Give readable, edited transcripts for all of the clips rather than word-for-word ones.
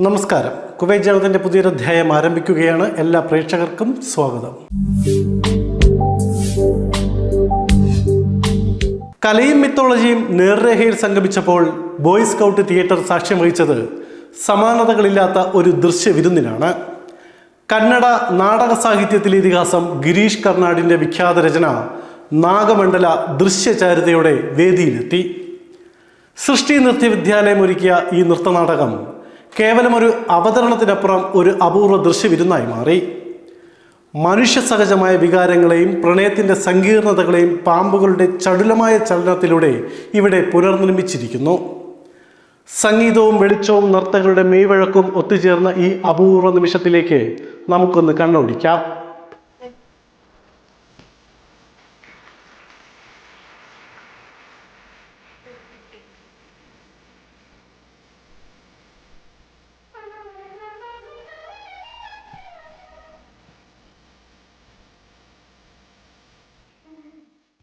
നമസ്കാരം. കുവൈറ്റ് ജനതയുടെ പുതിയൊരു അധ്യായം ആരംഭിക്കുകയാണ്. എല്ലാ പ്രേക്ഷകർക്കും സ്വാഗതം. കലയും മിത്തോളജിയും നേർരേഖയിൽ സംഗമിച്ചപ്പോൾ ബോയ് സ്കൗട്ട് തിയേറ്റർ സാക്ഷ്യം വഹിച്ചത് സമാനതകളില്ലാത്ത ഒരു ദൃശ്യവിരുന്നിനാണ്. കന്നഡ നാടക സാഹിത്യത്തിലെ ഇതിഹാസം ഗിരീഷ് കർണാടിൻ്റെ വിഖ്യാത രചന നാഗമണ്ഡല ദൃശ്യചാരുതയോടെ വേദിയിലെത്തി. സൃഷ്ടി നൃത്യവിദ്യാലയം ഒരുക്കിയ ഈ നൃത്തനാടകം കേവലം ഒരു അവതരണത്തിനപ്പുറം ഒരു അപൂർവ ദൃശ്യവിരുന്നായി മാറി. മനുഷ്യ സഹജമായ വികാരങ്ങളെയും പ്രണയത്തിൻ്റെ സങ്കീർണതകളെയും പാമ്പുകളുടെ ചടുലമായ ചലനത്തിലൂടെ ഇവിടെ പുനർനിർമ്മിച്ചിരിക്കുന്നു. സംഗീതവും വെളിച്ചവും നർത്തകരുടെ മെയ്വഴക്കും ഒത്തുചേർന്ന ഈ അപൂർവ നിമിഷത്തിലേക്ക് നമുക്കൊന്ന് കണ്ണോടിക്കാം.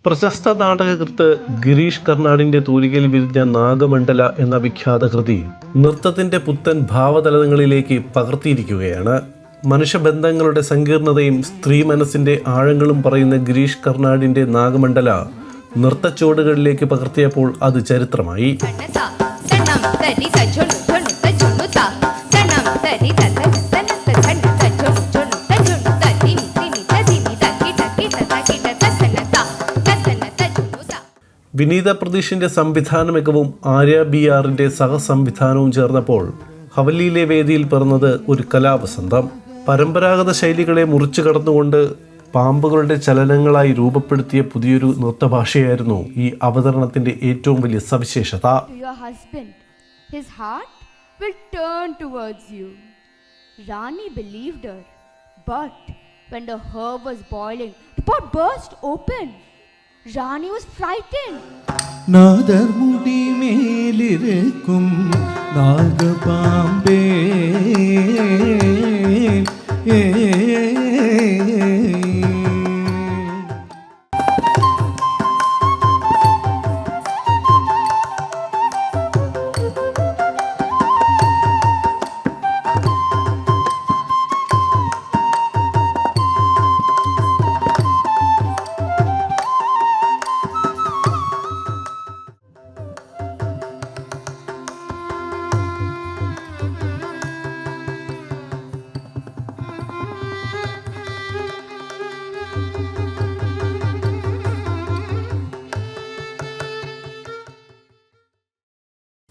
പ്രശസ്ത നാടകകൃത്ത് ഗിരീഷ് കർണാടിൻ്റെ തൂലികയിൽ വിരിഞ്ഞ നാഗമണ്ഡല എന്ന വിഖ്യാത കൃതി നൃത്തത്തിൻ്റെ പുത്തൻ ഭാവതലങ്ങളിലേക്ക് പകർത്തിയിരിക്കുകയാണ്. മനുഷ്യബന്ധങ്ങളുടെ സങ്കീർണതയും സ്ത്രീ മനസ്സിൻ്റെ ആഴങ്ങളും പറയുന്ന ഗിരീഷ് കർണാടിൻ്റെ നാഗമണ്ഡല നൃത്തച്ചുവടുകളിലേക്ക് പകർത്തിയപ്പോൾ അത് ചരിത്രമായി. വിനീത പ്രതീഷിൻ്റെ സംവിധാന മികവും ആര്യ BRൻ്റെ സഹസംവിധാനവും ചേർന്നപ്പോൾ ഹവല്ലിയിലെ വേദിയിൽ പിറന്നത് ഒരു കലാവസന്തം. പരമ്പരാഗത ശൈലികളെ മുറിച്ചു കടന്നുകൊണ്ട് പാമ്പുകളുടെ ചലനങ്ങളായി രൂപപ്പെടുത്തിയ പുതിയൊരു നൃത്തഭാഷയായിരുന്നു ഈ അവതരണത്തിൻ്റെ ഏറ്റവും വലിയ സവിശേഷത. Rani was frightened. നാദർമുടി മേലിരിക്കും നാഗപാമ്പേ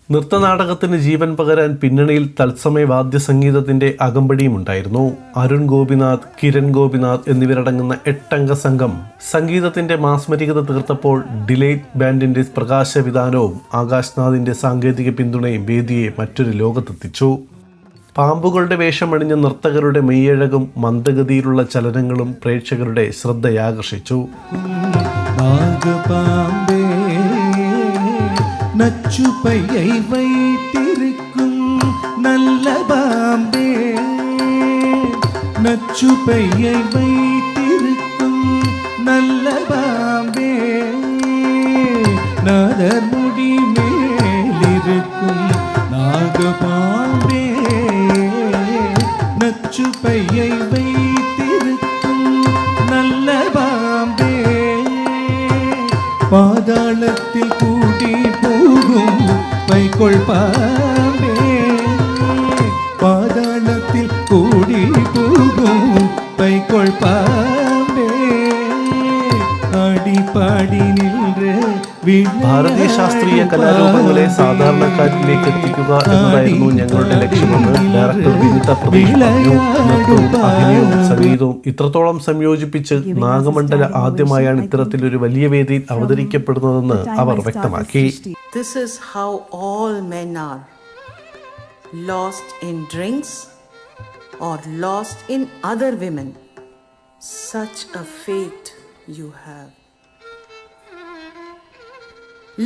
നൃത്തനാടകത്തിന് ജീവൻ പകരാൻ പിന്നണിയിൽ തത്സമയ വാദ്യസംഗീതത്തിൻ്റെ അകമ്പടിയും ഉണ്ടായിരുന്നു. അരുൺ ഗോപിനാഥ്, കിരൺ ഗോപിനാഥ് എന്നിവരടങ്ങുന്ന 8 അംഗ സംഘം സംഗീതത്തിൻ്റെ മാസ്മരികത തീർത്തപ്പോൾ ഡിലൈറ്റ് ബാൻഡിൻ്റെ പ്രകാശവിധാനവും ആകാശ്നാഥിൻ്റെ സാങ്കേതിക പിന്തുണയും വേദിയെ മറ്റൊരു ലോകത്തെത്തിച്ചു. പാമ്പുകളുടെ വേഷമണിഞ്ഞ നർത്തകരുടെ മെയ്യഴകും മന്ദഗതിയിലുള്ള ചലനങ്ങളും പ്രേക്ഷകരുടെ ശ്രദ്ധയാകർഷിച്ചു. நச்சுப்பையை வைத்திருக்கும் நல்ல பாம்பே, நச்சுப்பையை வைத்திருக்கும் நல்ல பாம்பே, நாதர்முடி மேலிருக்கும் நாகபாம்பே, நச்சுப்பையை வைத்திருக்கும் நல்ல பாம்பே, பாதாளத்தில் கூடி போகும் வைக்கோல் பாம்பே, பாதாளத்தில் கூடி போகும் வைக்கோல் பாம்பே, ആടിപ്പാടി നിൽറെ. ഭാരതീയ ശാസ്ത്രീയ കലാരൂപങ്ങളെ സാധാരണക്കാരിലേക്ക് എത്തിക്കുക എന്നതായിരുന്നു ഞങ്ങളുടെ ലക്ഷ്യമെന്ന് ഡയറക്ടർ വിനീത പ്രതീഷ് പറഞ്ഞു. നൃത്തവും അഭിനയവും സംഗീതവും ഇത്രത്തോളം സംയോജിപ്പിച്ച് നാഗമണ്ഡല ആദ്യമായാണ് ഇത്തരത്തിലൊരു വലിയ വേദിയിൽ അവതരിക്കപ്പെടുന്നതെന്ന് അവർ വ്യക്തമാക്കി. This is how all men are, lost in drinks or lost in other women. Such a fate you have.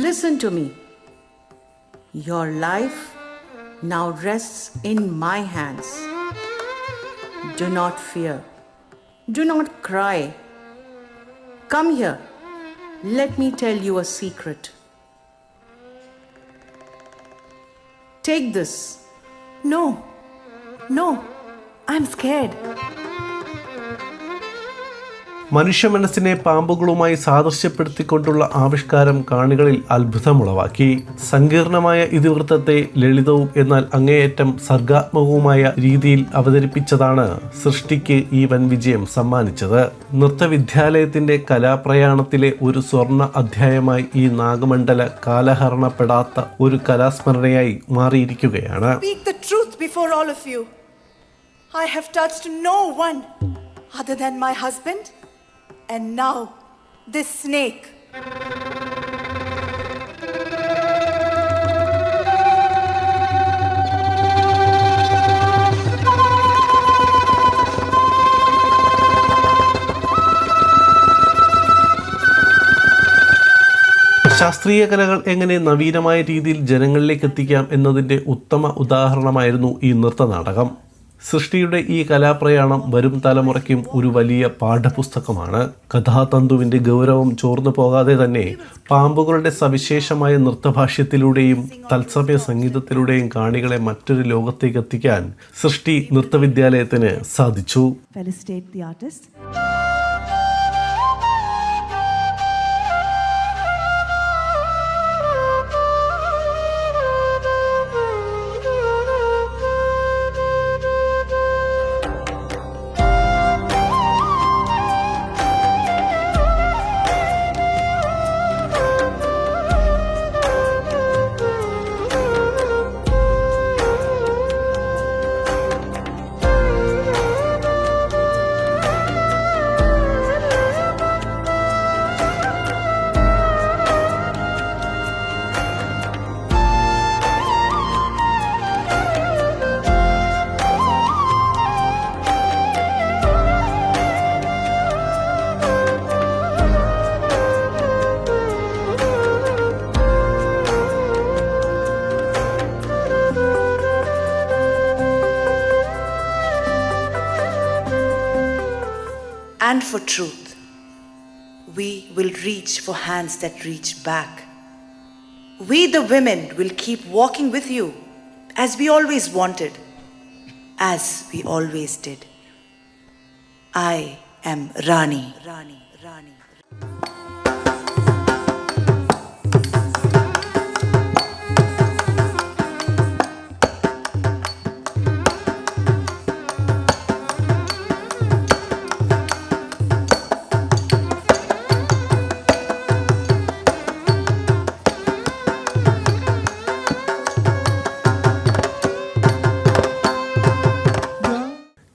Listen to me. Your life now rests in my hands. Do not fear. Do not cry. Come here. Let me tell you a secret. Take this. No, No, I'm scared. മനുഷ്യ മനസ്സിനെ പാമ്പുകളുമായി സാദൃശ്യപ്പെടുത്തിക്കൊണ്ടുള്ള ആവിഷ്കാരം കാണികളിൽ അത്ഭുതമുളവാക്കി. സങ്കീർണമായ ഇതിവൃത്തത്തെ ലളിതവും എന്നാൽ അങ്ങേയറ്റം സർഗാത്മകവുമായ രീതിയിൽ അവതരിപ്പിച്ചതാണ് സൃഷ്ടിക്ക് ഈ വൻ വിജയം സമ്മാനിച്ചത്. നൃത്തവിദ്യാലയത്തിന്റെ കലാപ്രയാണത്തിലെ ഒരു സ്വർണ്ണ അധ്യായമായി ഈ നാഗമണ്ഡല കാലഹരണപ്പെടാത്ത ഒരു കലാസ്മരണയായി മാറിയിരിക്കുകയാണ്. Speak the truth before all of you. I have touched no one other than my husband, and now this snake. ശാസ്ത്രീയ കലകൾ എങ്ങനെ നവീനമായ രീതിയിൽ ജനങ്ങളിലേക്ക് എത്തിക്കാം എന്നതിൻ്റെ ഉത്തമ ഉദാഹരണമായിരുന്നു ഈ നൃത്തനാടകം. സൃഷ്ടിയുടെ ഈ കലാപ്രയാണം വരും തലമുറയ്ക്കും ഒരു വലിയ പാഠപുസ്തകമാണ്. കഥാതന്തുവിൻ്റെ ഗൗരവം ചോർന്നു പോകാതെ തന്നെ പാമ്പുകളുടെ സവിശേഷമായ നൃത്തഭാഷ്യത്തിലൂടെയും തത്സമയ സംഗീതത്തിലൂടെയും കാണികളെ മറ്റൊരു ലോകത്തേക്ക് എത്തിക്കാൻ സൃഷ്ടി നൃത്തവിദ്യാലയത്തിന് സാധിച്ചു. Felicitate the artist. And for truth, we will reach for hands that reach back. We, the women, will keep walking with you as we always wanted, as we always did. I am Rani. Rani. Rani.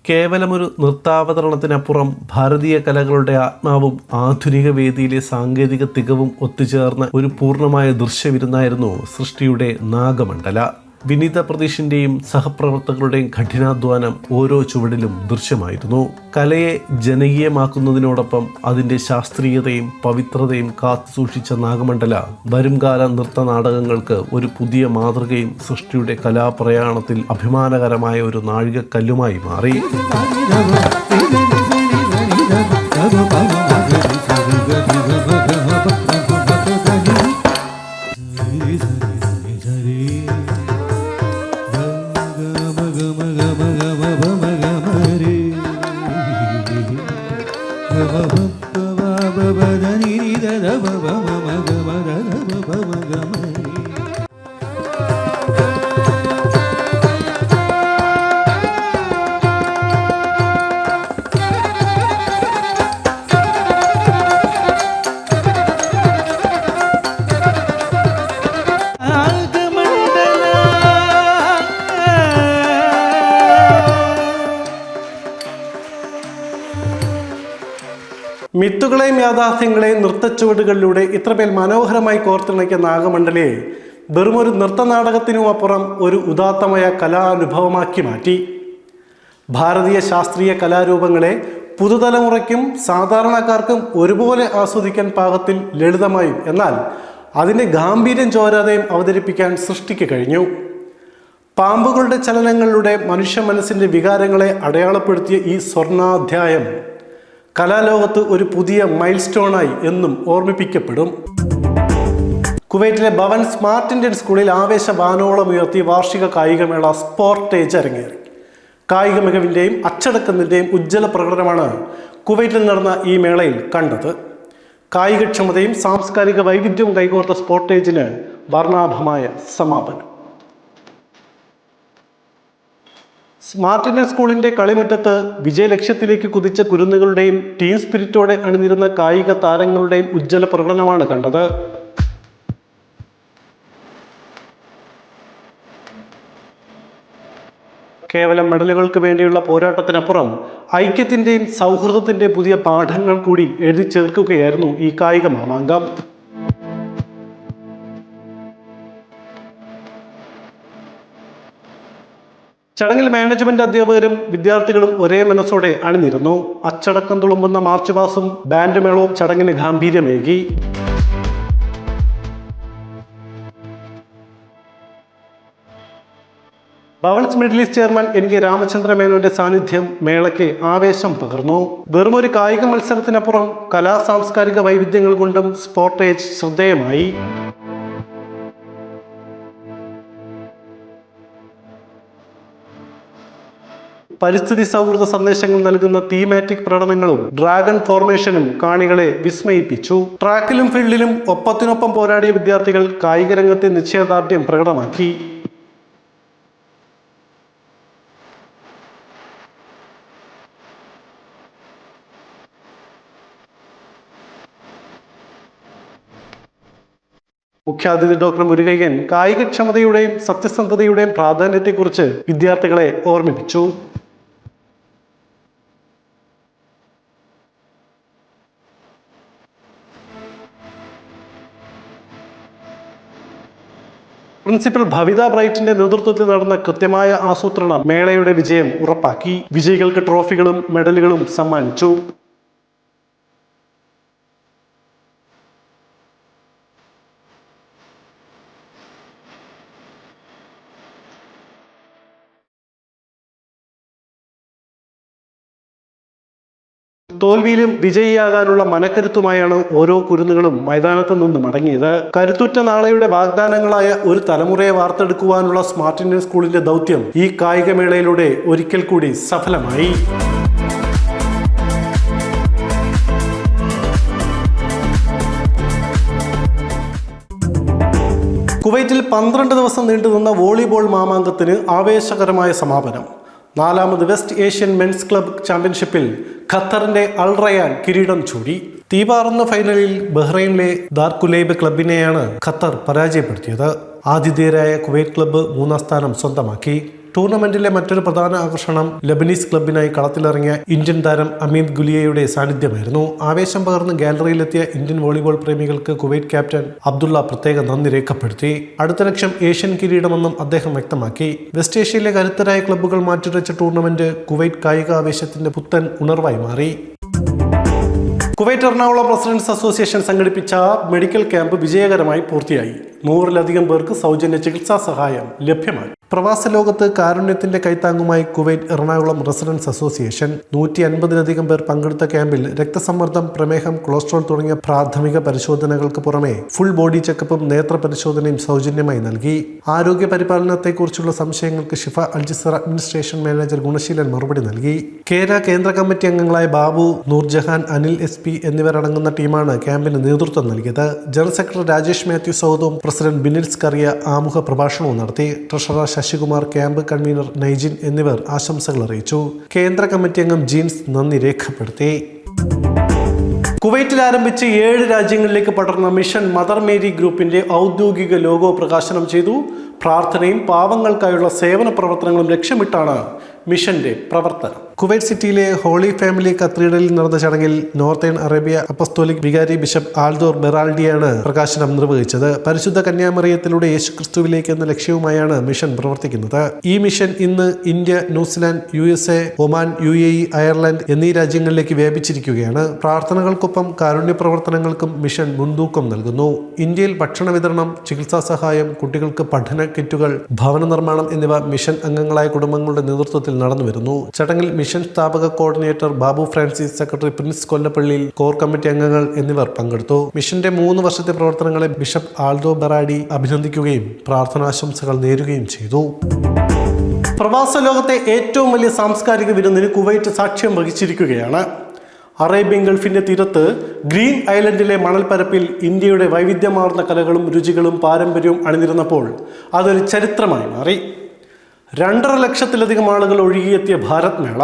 കേവലമൊരു നൃത്താവതരണത്തിനപ്പുറം ഭാരതീയ കലകളുടെ ആത്മാവും ആധുനിക വേദിയിലെ സാങ്കേതിക തികവും ഒത്തുചേർന്ന ഒരു പൂർണ്ണമായ ദൃശ്യവിരുന്നായിരുന്നു സൃഷ്ടിയുടെ നാഗമണ്ഡല. വിനീത പ്രതീഷിൻ്റെയും സഹപ്രവർത്തകരുടെയും കഠിനാധ്വാനം ഓരോ ചുവടിലും ദൃശ്യമായിരുന്നു. കലയെ ജനകീയമാക്കുന്നതിനോടൊപ്പം അതിൻ്റെ ശാസ്ത്രീയതയും പവിത്രതയും കാത്തുസൂക്ഷിച്ച നാഗമണ്ഡല വരുംകാല നൃത്ത നാടകങ്ങൾക്ക് ഒരു പുതിയ മാതൃകയും സൃഷ്ടിയുടെ കലാപ്രയാണത്തിൽ അഭിമാനകരമായ ഒരു നാഴികക്കല്ലുമായി മാറി. മിത്തുകളെയും യാഥാർത്ഥ്യങ്ങളെയും നൃത്തച്ചുവടുകളിലൂടെ ഇത്രമേൽ മനോഹരമായി കോർത്തിണക്കിയ നാഗമണ്ഡലയെ വെറുമൊരു നൃത്തനാടകത്തിനുമപ്പുറം ഒരു ഉദാത്തമായ കലാനുഭവമാക്കി മാറ്റി. ഭാരതീയ ശാസ്ത്രീയ കലാരൂപങ്ങളെ പുതുതലമുറയ്ക്കും സാധാരണക്കാർക്കും ഒരുപോലെ ആസ്വദിക്കാൻ പാകത്തിൽ ലളിതമായും എന്നാൽ അതിൻ്റെ ഗാംഭീര്യം ചോരാതെയും അവതരിപ്പിക്കാൻ സൃഷ്ടിക്ക് കഴിഞ്ഞു. പാമ്പുകളുടെ ചലനങ്ങളിലൂടെ മനുഷ്യ മനസ്സിൻ്റെ വികാരങ്ങളെ അടയാളപ്പെടുത്തിയ ഈ സ്വർണ്ണാധ്യായം കലാലോകത്ത് ഒരു പുതിയ മൈൽ സ്റ്റോണായി എന്നും ഓർമ്മിപ്പിക്കപ്പെടും. കുവൈറ്റിലെ ഭവൻ സ്മാർട്ട് ഇന്ത്യൻ സ്കൂളിൽ ആവേശ വാനോളം ഉയർത്തി വാർഷിക കായികമേള സ്പോർട്ടേജ് അരങ്ങേറി. കായിക മികവിൻ്റെയും അച്ചടക്കത്തിൻ്റെയും ഉജ്ജ്വല പ്രകടനമാണ് കുവൈറ്റിൽ നടന്ന ഈ മേളയിൽ കണ്ടത്. കായികക്ഷമതയും സാംസ്കാരിക വൈവിധ്യവും കൈകോർത്ത സ്പോർട്ടേജിന് വർണ്ണാഭമായ സമാപനം. മാർട്ടിനസ് സ്കൂളിന്റെ കളിമുറ്റത്ത് വിജയലക്ഷ്യത്തിലേക്ക് കുതിച്ച കുരുന്നുകളുടെയും ടീം സ്പിരിറ്റോടെ അണിനിരുന്ന കായിക താരങ്ങളുടെയും ഉജ്ജ്വല പ്രകടനമാണ് കണ്ടത്. കേവലം മെഡലുകൾക്ക് വേണ്ടിയുള്ള പോരാട്ടത്തിനപ്പുറം ഐക്യത്തിന്റെയും സൗഹൃദത്തിന്റെയും പുതിയ പാഠങ്ങൾ കൂടി എഴുതി ചേർക്കുകയായിരുന്നു ഈ കായിക മാമാങ്കം. ചടങ്ങിൽ മാനേജ്മെന്റ് അധ്യാപകരും വിദ്യാർത്ഥികളും ഒരേ മനസ്സോടെ അണിനിരുന്നു. അച്ചടക്കം തുളുമ്പുന്ന മാർച്ച് പാസും ബാൻഡ് മേളവും ചടങ്ങിന് ഗാംഭീര്യമേകി. Bhavans Middle East chairman NK Ramachandra മേനോന്റെ സാന്നിധ്യം മേളയ്ക്ക് ആവേശം പകർന്നു. വെറുമൊരു കായിക മത്സരത്തിനപ്പുറം കലാ സാംസ്കാരിക വൈവിധ്യങ്ങൾ കൊണ്ടും സ്പോർട്ടേജ് ശ്രദ്ധേയമായി. പരിസ്ഥിതി സൗഹൃദ സന്ദേശങ്ങൾ നൽകുന്ന തീമാറ്റിക് പ്രകടനങ്ങളും ഡ്രാഗൺ ഫോർമേഷനും കാണികളെ വിസ്മയിപ്പിച്ചു. ട്രാക്കിലും ഫീൽഡിലും ഒപ്പത്തിനൊപ്പം പോരാടിയ വിദ്യാർത്ഥികൾ കായിക രംഗത്തെ നിശ്ചയദാർഢ്യം പ്രകടമാക്കി. മുഖ്യാതിഥി ഡോക്ടർ മുരുകയ്യൻ കായികക്ഷമതയുടെയും സത്യസന്ധതയുടെയും പ്രാധാന്യത്തെക്കുറിച്ച് വിദ്യാർത്ഥികളെ ഓർമ്മിപ്പിച്ചു. പ്രിൻസിപ്പൽ ഭവിത ബ്രൈറ്റിന്റെ നേതൃത്വത്തിൽ നടന്ന കൃത്യമായ ആസൂത്രണം മേളയുടെ വിജയം ഉറപ്പാക്കി. വിജയികൾക്ക് ട്രോഫികളും മെഡലുകളും സമ്മാനിച്ചു. തോൽവിയിലും വിജയിയാകാനുള്ള മനക്കരുത്തുമായാണ് ഓരോ കുരുന്നുകളും മൈതാനത്ത് നിന്ന് മടങ്ങിയത്. കരുത്തുറ്റ നാളെയുടെ വാഗ്ദാനങ്ങളായ ഒരു തലമുറയെ വാർത്തെടുക്കുവാനുള്ള സ്മാർട്ട് ഇന്ത്യൻ സ്കൂളിന്റെ ദൗത്യം ഈ കായികമേളയിലൂടെ ഒരിക്കൽ കൂടി സഫലമായി. കുവൈറ്റിൽ 12 ദിവസം നീണ്ടുനിന്ന വോളിബോൾ മാമാങ്കത്തിന് ആവേശകരമായ സമാപനം. 4ാമത് വെസ്റ്റ് ഏഷ്യൻ മെൻസ് ക്ലബ് ചാമ്പ്യൻഷിപ്പിൽ ഖത്തറിന്റെ അൽ റയാൻ കിരീടം ചൂടി. തീപാറുന്ന ഫൈനലിൽ ബഹ്റൈനിലെ ദാർകുലൈബ് ക്ലബിനെയാണ് ഖത്തർ പരാജയപ്പെടുത്തിയത്. ആതിഥേയരായ കുവൈറ്റ് ക്ലബ്ബ് 3ാം സ്ഥാനം സ്വന്തമാക്കി. ടൂർണമെന്റിലെ മറ്റൊരു പ്രധാന ആകർഷണം ലബനീസ് ക്ലബിനായി കളത്തിലിറങ്ങിയ ഇന്ത്യൻ താരം അമീദ് ഗുലിയയുടെ സാന്നിധ്യമായിരുന്നു. ആവേശം പകർന്ന് ഗാലറിയിലെത്തിയ ഇന്ത്യൻ വോളിബോൾ പ്രേമികൾക്ക് കുവൈറ്റ് ക്യാപ്റ്റൻ അബ്ദുള്ള പ്രത്യേക നന്ദി രേഖപ്പെടുത്തി. അടുത്ത ലക്ഷ്യം ഏഷ്യൻ കിരീടമെന്നും അദ്ദേഹം വ്യക്തമാക്കി. വെസ്റ്റ് ഏഷ്യയിലെ കരുത്തരായ ക്ലബ്ബുകൾ മാറ്റുരച്ച ടൂർണമെന്റ് കുവൈറ്റ് കായിക ആവേശത്തിന്റെ പുത്തൻ ഉണർവായി മാറി. കുവൈറ്റ് എറണാകുളം റെസിഡൻസ് അസോസിയേഷൻ സംഘടിപ്പിച്ച മെഡിക്കൽ ക്യാമ്പ് വിജയകരമായി പൂർത്തിയായി. 100-ലധികം പേർക്ക് സൗജന്യ ചികിത്സാ സഹായം ലഭ്യമായി. പ്രവാസ ലോകത്ത് കാരുണ്യത്തിന്റെ കൈത്താങ്ങുമായി കുവൈറ്റ് എറണാകുളം റെസിഡൻസ് അസോസിയേഷൻ 150-ലധികം പേർ പങ്കെടുത്ത ക്യാമ്പിൽ രക്തസമ്മർദ്ദം, പ്രമേഹം, കൊളസ്ട്രോൾ തുടങ്ങിയ പ്രാഥമിക പരിശോധനകൾക്ക് പുറമെ ഫുൾ ബോഡി ചെക്കപ്പും നേത്ര പരിശോധനയും സൗജന്യമായി നൽകി. ആരോഗ്യ പരിപാലനത്തെക്കുറിച്ചുള്ള സംശയങ്ങൾക്ക് ഷിഫ അൽജിസറ അഡ്മിനിസ്ട്രേഷൻ മാനേജർ ഗുണശീലൻ മറുപടി നൽകി. കേന്ദ്ര കമ്മിറ്റി അംഗങ്ങളായ ബാബു, നൂർജഹാൻ, അനിൽ SP എന്നിവരടങ്ങുന്ന ടീമാണ് ക്യാമ്പിന് നേതൃത്വം നൽകിയത്. ജനറൽ സെക്രട്ടറി രാജേഷ് മാത്യു സൗദും പ്രസിഡന്റ് ബിനിൽസ് കറിയ ആമുഖ പ്രഭാഷണവും നടത്തി. Treasurer Sasikumar, camp convener Naijin എന്നിവർ ആശംസകൾ അറിയിച്ചു. കേന്ദ്ര കമ്മിറ്റി അംഗം ജീൻസ് നന്ദി രേഖപ്പെടുത്തി. കുവൈറ്റിൽ ആരംഭിച്ച് 7 രാജ്യങ്ങളിലേക്ക് പടർന്ന മിഷൻ മദർ മേരി ഗ്രൂപ്പിന്റെ ഔദ്യോഗിക ലോഗോ പ്രകാശനം ചെയ്തു. പ്രാർത്ഥനയും പാവങ്ങൾക്കായുള്ള സേവന പ്രവർത്തനങ്ങളും ലക്ഷ്യമിട്ടാണ് മിഷന്റെ പ്രവർത്തനം. കുവൈറ്റ് സിറ്റിയിലെ ഹോളി ഫാമിലി കത്തീഡ്രലിൽ നടന്ന ചടങ്ങിൽ നോർത്തേൺ അറേബ്യ അപ്പസ്തോലിക് വികാരി ബിഷപ്പ് ആൽദോർ ബെറാൾഡിയാണ് പ്രകാശനം നിർവഹിച്ചത്. പരിശുദ്ധ കന്യാമറിയത്തിലൂടെ യേശുക്രിസ്തുവിലേക്ക് എന്ന ലക്ഷ്യവുമായാണ് മിഷൻ പ്രവർത്തിക്കുന്നത്. ഈ മിഷൻ ഇന്ന് India, New Zealand, USA, Oman, UAE, Ireland എന്നീ രാജ്യങ്ങളിലേക്ക് വ്യാപിച്ചിരിക്കുകയാണ്. പ്രാർത്ഥനകൾക്കൊപ്പം കാരുണ്യ പ്രവർത്തനങ്ങൾക്കും മിഷൻ മുൻതൂക്കം നൽകുന്നു. ഇന്ത്യയിൽ ഭക്ഷണ വിതരണം, ചികിത്സാ സഹായം, കുട്ടികൾക്ക് പഠന കിറ്റുകൾ, ഭവന നിർമ്മാണം എന്നിവ മിഷൻ അംഗങ്ങളായ കുടുംബങ്ങളുടെ നേതൃത്വത്തിൽ നടന്നുവരുന്നു. ചടങ്ങിൽ മിഷൻ സ്ഥാപക coordinator Babu Francis, secretary Prince Kollappallil, core committee അംഗങ്ങൾ എന്നിവർ പങ്കെടുത്തു. മിഷന്റെ 3 വർഷത്തെ പ്രവർത്തനങ്ങളെ ബിഷപ്പ് ആൽദോ ബെറാഡി അഭിനന്ദിക്കുകയും പ്രാർത്ഥനാശംസകൾ നേരുകയും ചെയ്തു. പ്രവാസ ലോകത്തെ ഏറ്റവും വലിയ സാംസ്കാരിക വിരുന്നിന് കുവൈറ്റ് സാക്ഷ്യം വഹിച്ചിരിക്കുകയാണ്. അറേബ്യൻ ഗൾഫിന്റെ തീരത്ത് ഗ്രീൻ ഐലൻഡിലെ മണൽപ്പരപ്പിൽ ഇന്ത്യയുടെ വൈവിധ്യമാർന്ന കലകളും രുചികളും പാരമ്പര്യവും അണിനിരുന്നപ്പോൾ അതൊരു ചരിത്രമായി മാറി. 2.5 ലക്ഷത്തിലധികം ആളുകൾ ഒഴുകിയെത്തിയ ഭാരത് മേള.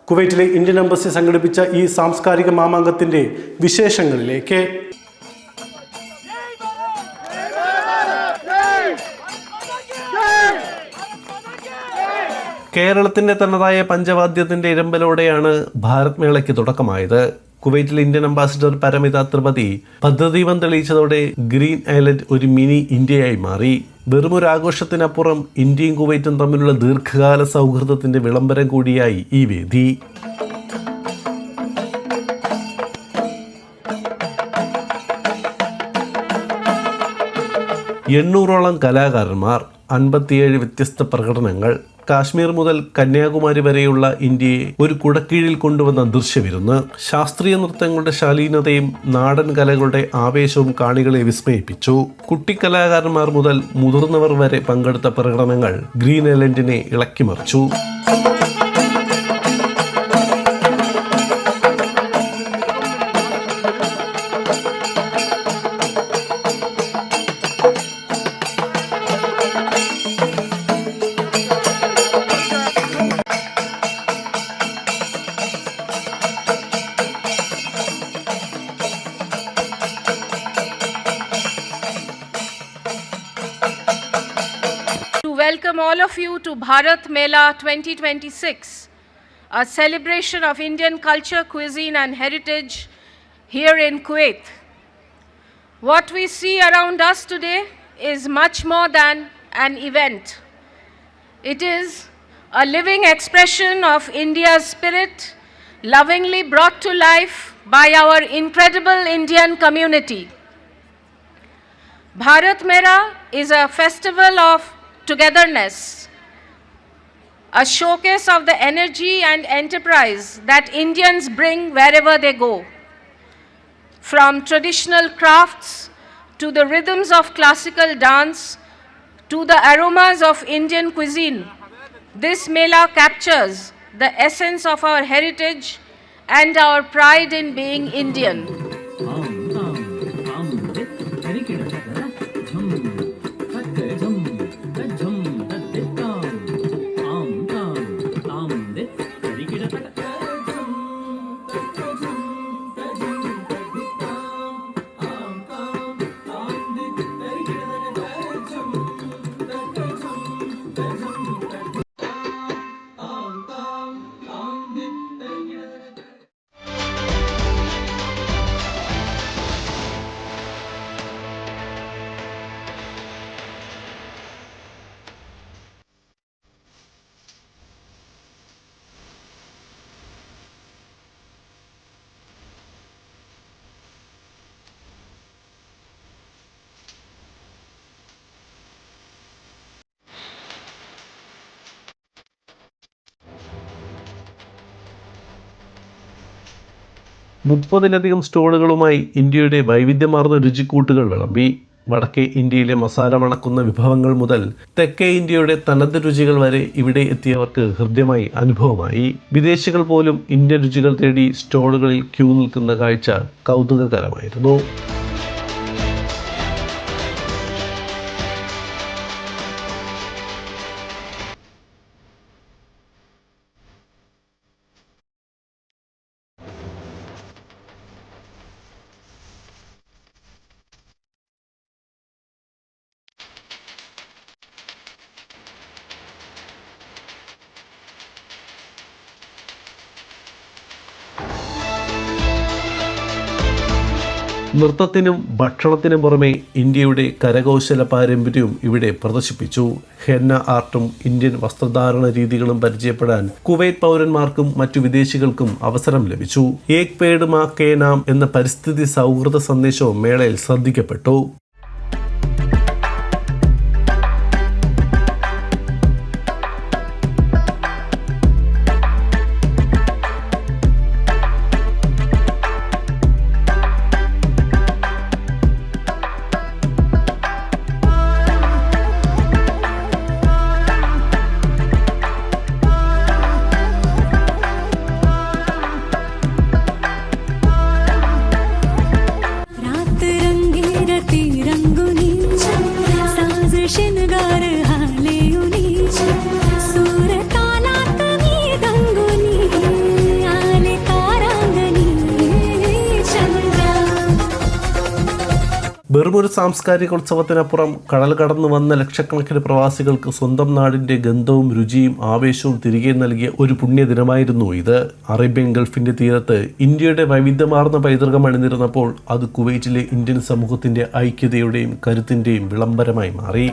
കുവൈറ്റിലെ ഇന്ത്യൻ എംബസി സംഘടിപ്പിച്ച ഈ സാംസ്കാരിക മാമാങ്കത്തിന്റെ വിശേഷങ്ങളിലേക്ക്. കേരളത്തിന്റെ തനതായ പഞ്ചവാദ്യത്തിന്റെ ഇരമ്പലോടെയാണ് ഭാരത് മേളയ്ക്ക് തുടക്കമായത്. കുവൈറ്റിലെ ഇന്ത്യൻ അംബാസിഡർ പരമിത ത്രിപതി പദ്ധതിവൻ തെളിയിച്ചതോടെ ഗ്രീൻ ഐലൻഡ് ഒരു മിനി ഇന്ത്യയായി മാറി. വെറുമൊരു ആഘോഷത്തിനപ്പുറം ഇന്ത്യയും കുവൈറ്റും തമ്മിലുള്ള ദീർഘകാല സൗഹൃദത്തിന്റെ വിളംബരം കൂടിയായി ഈ വേദി. 800ഓളം കലാകാരന്മാർ, 57 വ്യത്യസ്ത പ്രകടനങ്ങൾ. കാശ്മീർ മുതൽ കന്യാകുമാരി വരെയുള്ള ഇന്ത്യയെ ഒരു കുടക്കീഴിൽ കൊണ്ടുവന്ന ദൃശ്യവിരുന്ന്. ശാസ്ത്രീയ നൃത്തങ്ങളുടെ ശാലീനതയും നാടൻ കലകളുടെ ആവേശവും കാണികളെ വിസ്മയിപ്പിച്ചു. കുട്ടിക്കലാകാരന്മാർ മുതൽ മുതിർന്നവർ വരെ പങ്കെടുത്ത പ്രകടനങ്ങൾ green ഐലൻഡിനെ ഇളക്കിമറിച്ചു. Welcome all of you to Bharat Mela 2026, a celebration of Indian culture, cuisine and heritage here in Kuwait. What we see around us today is much more than an event. It is a living expression of India's spirit, lovingly brought to life by our incredible Indian community. Bharat Mela is a festival of togetherness, a showcase of the energy and enterprise that Indians bring wherever they go. From traditional crafts to the rhythms of classical dance to the aromas of Indian cuisine, this Mela captures the essence of our heritage and our pride in being Indian. മുപ്പതിലധികം സ്റ്റോളുകളുമായി ഇന്ത്യയുടെ വൈവിധ്യമാർന്ന രുചിക്കൂട്ടുകൾ വിളമ്പി. വടക്കേ ഇന്ത്യയിലെ മസാല മണക്കുന്ന വിഭവങ്ങൾ മുതൽ തെക്കേ ഇന്ത്യയുടെ തനത് രുചികൾ വരെ ഇവിടെ എത്തിയവർക്ക് ഹൃദ്യമായി അനുഭവമായി. വിദേശികൾ പോലും ഇന്ത്യൻ രുചികൾ തേടി സ്റ്റോളുകളിൽ ക്യൂ നിൽക്കുന്ന കാഴ്ച കൗതുകകരമായിരുന്നു. നൃത്തത്തിനും ഭക്ഷണത്തിനും പുറമെ ഇന്ത്യയുടെ കരകൗശല പാരമ്പര്യവും ഇവിടെ പ്രദർശിപ്പിച്ചു. ഹെന്ന ആർട്ടും ഇന്ത്യൻ വസ്ത്രധാരണ രീതികളും പരിചയപ്പെടാൻ കുവൈറ്റ് പൗരന്മാർക്കും മറ്റു വിദേശികൾക്കും അവസരം ലഭിച്ചു. ഏക് പേഡ് മാ കെ നാം എന്ന പരിസ്ഥിതി സൗഹൃദ സന്ദേശവും മേളയിൽ ശ്രദ്ധിക്കപ്പെട്ടു. शिनगार हाले उनीच सूरतालात मी गंगुनी आले तारांगणी चंद्रा. വെറുമൊരു സാംസ്കാരികോത്സവത്തിനപ്പുറം കടൽ കടന്നു വന്ന ലക്ഷക്കണക്കിന് പ്രവാസികൾക്ക് സ്വന്തം നാടിൻ്റെ ഗന്ധവും രുചിയും ആവേശവും തിരികെ നൽകിയ ഒരു പുണ്യദിനമായിരുന്നു ഇത്. അറേബ്യൻ ഗൾഫിൻ്റെ തീരത്ത് ഇന്ത്യയുടെ വൈവിധ്യമാർന്ന പൈതൃകം അണിനിരുന്നപ്പോൾ അത് കുവൈറ്റിലെ ഇന്ത്യൻ സമൂഹത്തിൻ്റെ ഐക്യതയുടെയും കരുത്തിൻ്റെയും വിളംബരമായി മാറി.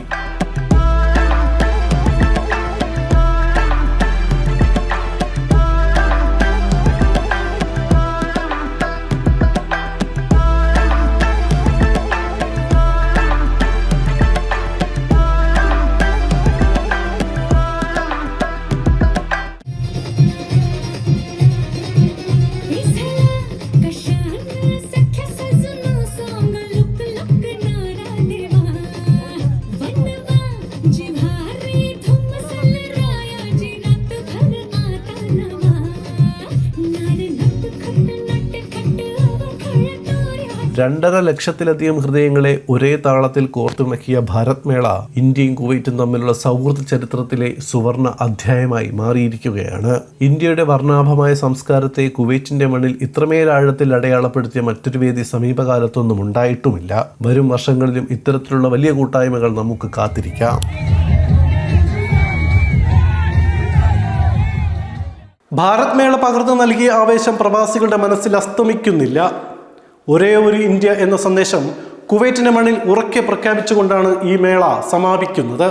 രണ്ടര ലക്ഷത്തിലധികം ഹൃദയങ്ങളെ ഒരേ താളത്തിൽ കോർത്തിണക്കിയ ഭാരത് മേള ഇന്ത്യയും കുവൈറ്റും തമ്മിലുള്ള സൗഹൃദ ചരിത്രത്തിലെ സുവർണ അധ്യായമായി മാറിയിരിക്കുകയാണ്. ഇന്ത്യയുടെ വർണ്ണാഭമായ സംസ്കാരത്തെ കുവൈറ്റിന്റെ മണ്ണിൽ ഇത്രമേൽ ആഴത്തിൽ അടയാളപ്പെടുത്തിയ മറ്റൊരു വേദി സമീപകാലത്തൊന്നും ഉണ്ടായിട്ടുമില്ല. വരും വർഷങ്ങളിലും ഇത്തരത്തിലുള്ള വലിയ കൂട്ടായ്മകൾ നമുക്ക് കാത്തിരിക്കാം. ഭാരത് മേള പകർന്നു നൽകിയ ആവേശം പ്രവാസികളുടെ മനസ്സിൽ അസ്തമിക്കുന്നില്ല. ഒരേ ഒരു ഇന്ത്യ എന്ന സന്ദേശം കുവൈറ്റിന്റെ മണ്ണിൽ ഉറക്കെ പ്രഖ്യാപിച്ചുകൊണ്ടാണ് ഈ മേള സമാപിക്കുന്നത്.